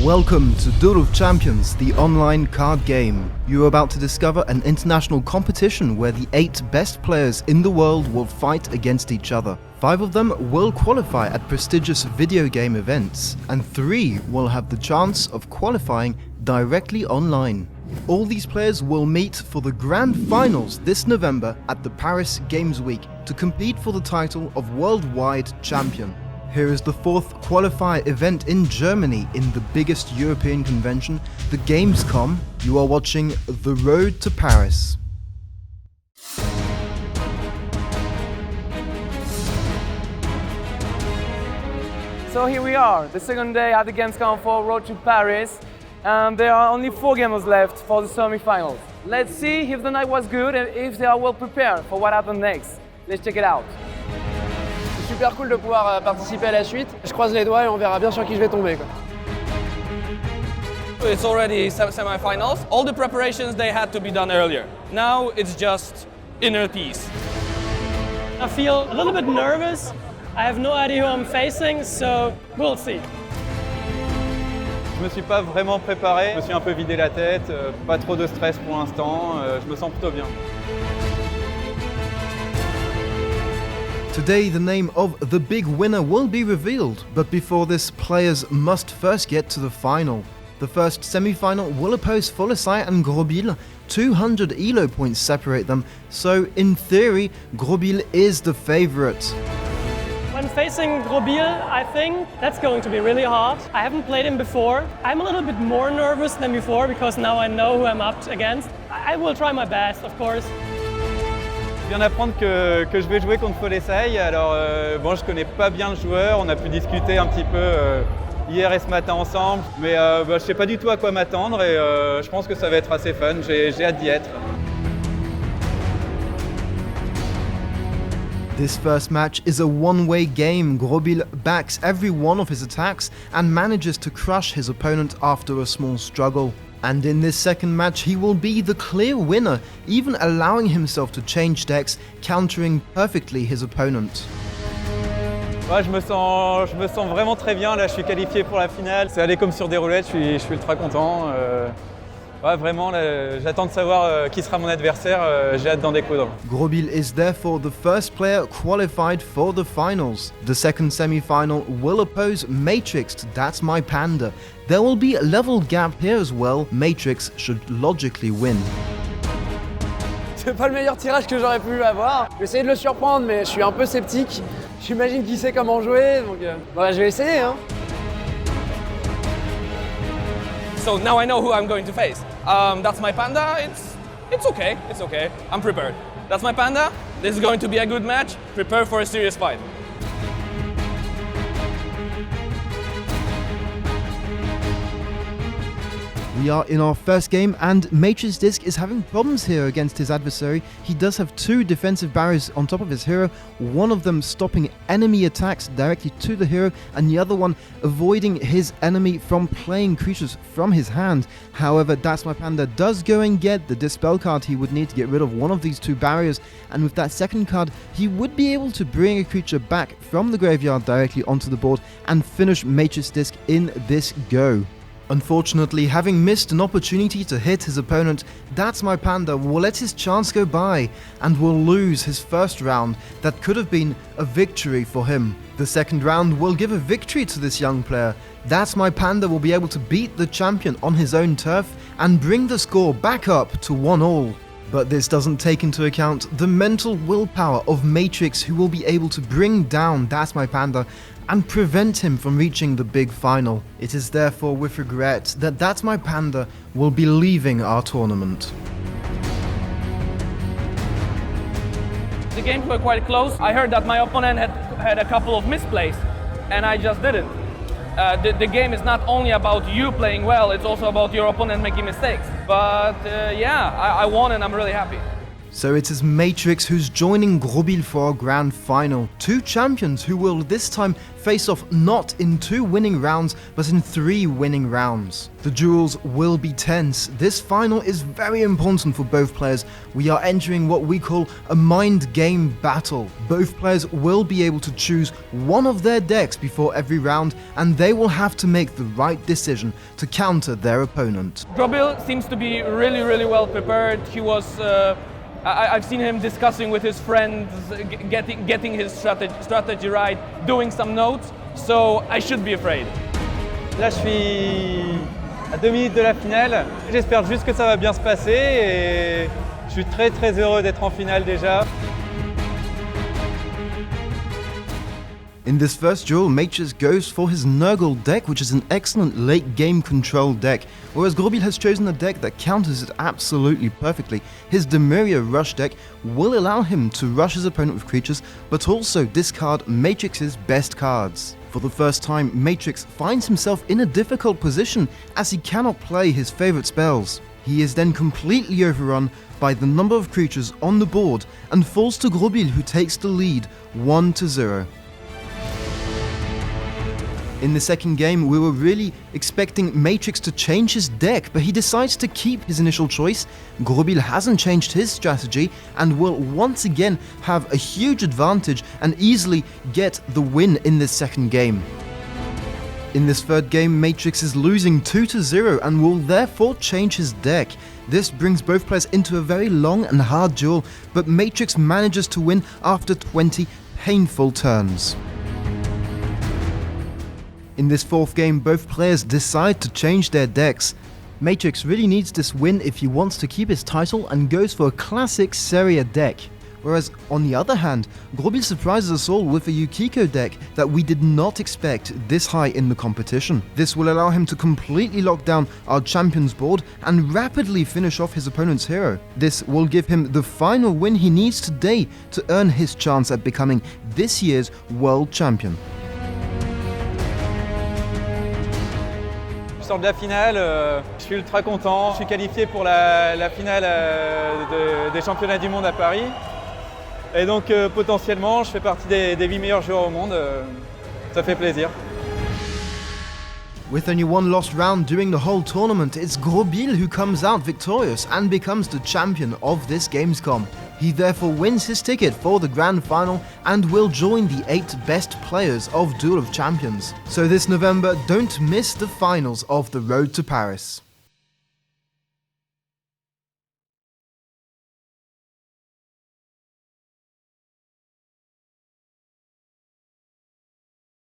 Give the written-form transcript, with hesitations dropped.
Welcome to Duel of Champions, the online card game. You are about to discover an international competition where the 8 best players in the world will fight against each other. 5 of them will qualify at prestigious video game events, and 3 will have the chance of qualifying directly online. All these players will meet for the grand finals this November at the Paris Games Week to compete for the title of worldwide champion. Here is the 4th qualifier event in Germany in the biggest European convention, the Gamescom. You are watching The Road to Paris. So here we are, the second day at the Gamescom for Road to Paris. There are only 4 gamers left for the semi-finals. Let's see if the night was good and if they are well prepared for what happens next. Let's check it out. C'est super cool de pouvoir participer à la suite. Je croise les doigts et on verra bien sur qui je vais tomber, quoi. It's already semi-finals. All the preparations, they had to be done earlier. Now it's just inner peace. I feel a little bit nervous. I have no idea who I'm facing, so we'll see. Je me suis pas vraiment préparé, je me suis un peu vidé la tête, pas trop de stress pour l'instant, je me sens plutôt bien. Today the name of the big winner will be revealed, but before this, players must first get to the final. The first semi-final will oppose Qualifier and Duel. 200 ELO points separate them, so in theory, Duel is the favourite. When facing Duel, I think that's going to be really hard. I haven't played him before. I'm a little bit more nervous than before because now I know who I'm up against. I will try my best, of course. Je viens d'apprendre que je vais jouer contre Qualifier, alors bon, je connais pas bien le joueur, on a pu discuter un petit peu hier et ce matin ensemble, mais je sais pas du tout à quoi m'attendre et je pense que ça va être assez fun, j'ai hâte d'y être. This first match is a one-way game. Duel backs every one of his attacks and manages to crush his opponent after a small struggle. And in this second match, he will be the clear winner, even allowing himself to change decks, countering perfectly his opponent. Ouais, je me sens vraiment très bien, là je suis qualifié pour la finale. C'est allé comme sur des roulettes, je suis ultra content. Ouais, vraiment, j'attends de savoir qui sera mon adversaire, j'ai hâte d'en découdre. Duel is therefore the first player qualified for the finals. The second semi-final will oppose matrix.disc. There will be a level gap here as well. Matrix should logically win. C'est pas le meilleur tirage que j'aurais pu avoir. J'ai essayé de le surprendre, mais je suis un peu sceptique. J'imagine qu'il sait comment jouer, donc voilà, je vais essayer, hein. So now I know who I'm going to face. That's my panda. It's okay. It's okay. I'm prepared. That's my panda. This is going to be a good match. Prepare for a serious fight. We are in our first game and matrix.disc is having problems here against his adversary. He does have 2 defensive barriers on top of his hero, one of them stopping enemy attacks directly to the hero and the other one avoiding his enemy from playing creatures from his hand. However, That's My Panda does go and get the Dispel card he would need to get rid of one of these 2 barriers, and with that second card he would be able to bring a creature back from the graveyard directly onto the board and finish matrix.disc in this go. Unfortunately, having missed an opportunity to hit his opponent, That's My Panda will let his chance go by and will lose his first round that could have been a victory for him. The second round will give a victory to this young player. That's My Panda will be able to beat the champion on his own turf and bring the score back up to 1-1. But this doesn't take into account the mental willpower of Matrix, who will be able to bring down That's My Panda and prevent him from reaching the big final. It is therefore with regret that That's My Panda will be leaving our tournament. The games were quite close. I heard that my opponent had a couple of misplays, and I just didn't. The game is not only about you playing well, it's also about your opponent making mistakes. But yeah, I won and I'm really happy. So it is Matrix who's joining Grobil for our grand final. Two champions who will this time face off not in 2 winning rounds, but in 3 winning rounds. The duels will be tense. This final is very important for both players. We are entering what we call a mind game battle. Both players will be able to choose one of their decks before every round, and they will have to make the right decision to counter their opponent. Grobil seems to be really well prepared. He was I've seen him discussing with his friends, getting his strategy right, doing some notes, so I should be afraid. Là, je suis à 2 minutes de la finale. J'espère juste que ça va bien se passer et je suis très heureux d'être en finale déjà. In this first duel, Matrix goes for his Nurgle deck, which is an excellent late game control deck, whereas Grobil has chosen a deck that counters it absolutely perfectly. His Demuria Rush deck will allow him to rush his opponent with creatures, but also discard Matrix's best cards. For the first time, Matrix finds himself in a difficult position as he cannot play his favorite spells. He is then completely overrun by the number of creatures on the board and falls to Grobil, who takes the lead 1-0. In the second game, we were really expecting Matrix to change his deck, but he decides to keep his initial choice. Grobil hasn't changed his strategy and will once again have a huge advantage and easily get the win in this second game. In this third game, Matrix is losing 2-0 and will therefore change his deck. This brings both players into a very long and hard duel, but Matrix manages to win after 20 painful turns. In this fourth game, both players decide to change their decks. Matrix really needs this win if he wants to keep his title and goes for a classic Seria deck. Whereas, on the other hand, Grobil surprises us all with a Yukiko deck that we did not expect this high in the competition. This will allow him to completely lock down our champions board and rapidly finish off his opponent's hero. This will give him the final win he needs today to earn his chance at becoming this year's world champion. Je sors de la finale, je suis ultra content. Je suis qualifié pour la finale des championnats du monde à Paris. Et donc potentiellement, je fais partie des 8 meilleurs joueurs au monde. Ça fait plaisir. With only one lost round during the whole tournament, it's Grobil who comes out victorious and becomes the champion of this Gamescom. He therefore wins his ticket for the grand final and will join the 8 best players of Duel of Champions. So this November, don't miss the finals of the Road to Paris.